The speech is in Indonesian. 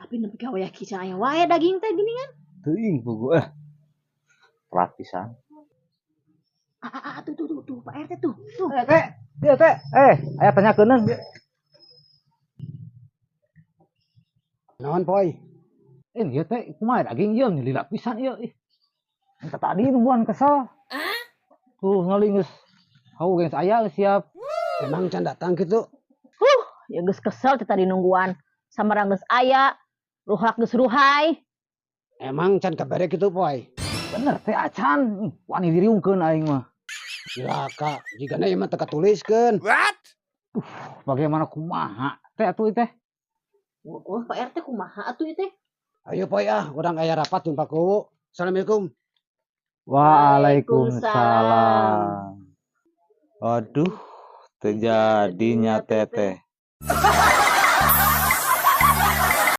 Tapi nepi ka wayah kisah aya wae daging teh gini kan. Teuing pugu telat pisan. Tuh Pak RT tuh. Teh, dia teh. Aya tanyakeun ge. Naon poy? Ieu teh kumaha daging ieu lila pisan ieu. Eta tadi nungguan kesel. Tuh ngali geus hau geus aya geus siap. Emang can datang gitu? Ya geus kesel teh tadi nungguan. Samarang geus aya, ruhak geus ruhay. Emang can kabere gitu poy? Bener teh acan. Wani diriungkeun aing mah. Cilaka, jigana ieu mah teu katuliskeun. Bagaimana kumaha? Teh atuh teh. Pak RT kumaha atuh ieu teh? Ayo poy urang aya rapat jeung Pak Kuwu. Assalamualaikum. Waalaikumsalam. Aduh, terjadinya teteh.